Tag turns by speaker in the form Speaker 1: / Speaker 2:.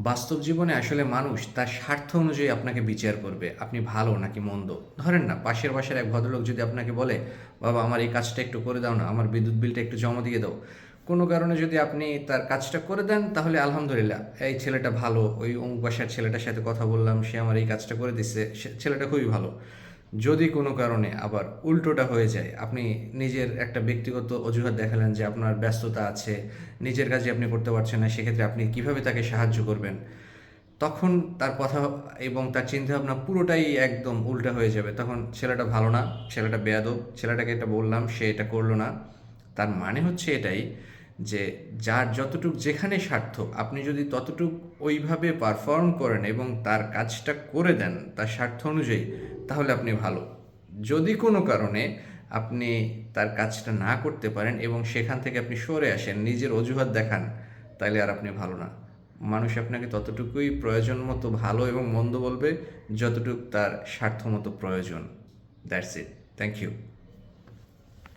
Speaker 1: বাস্তব জীবনে আসলে মানুষ তার স্বার্থ অনুযায়ী আপনাকে বিচার করবে আপনি ভালো নাকি মন্দ। ধরেন না, পাশের বাসার এক ভদ্রলোক যদি আপনাকে বলে, বাবা আমার এই কাজটা একটু করে দাও না, আমার বিদ্যুৎ বিলটা একটু জমা দিয়ে দাও, কোনো কারণে যদি আপনি তার কাজটা করে দেন তাহলে আলহামদুলিল্লাহ, এই ছেলেটা ভালো, ওই অমুক বাসার ছেলেটার সাথে কথা বললাম, সে আমার এই কাজটা করে দিচ্ছে, ছেলেটা খুবই ভালো। যদি কোনো কারণে আবার উল্টোটা হয়ে যায়, আপনি নিজের একটা ব্যক্তিগত অজুহাত দেখালেন যে আপনার ব্যস্ততা আছে, নিজের কাজে আপনি করতে পারছেন না, সেক্ষেত্রে আপনি কিভাবে তাকে সাহায্য করবেন, তখন তার কথা এবং তার চিন্তাভাবনা পুরোটাই একদম উল্টা হয়ে যাবে। তখন ছেলেটা ভালো না, ছেলেটা বেয়াদব, ছেলেটাকে এটা বললাম সে এটা করলো না। তার মানে হচ্ছে এটাই যে যার যতটুক যেখানে স্বার্থ, আপনি যদি ততটুক ওইভাবে পারফর্ম করেন এবং তার কাজটা করে দেন তার স্বার্থ অনুযায়ী, তাহলে আপনি ভালো। যদি কোনো কারণে আপনি তার কাজটা না করতে পারেন এবং সেখান থেকে আপনি সরে আসেন, নিজের অজুহাত দেখান, তাহলে আর আপনি ভালো না। মানুষ আপনাকে ততটুকুই প্রয়োজন মতো ভালো এবং মন্দ বলবে যতটুকু তার স্বার্থ মতো প্রয়োজন। That's it. Thank you.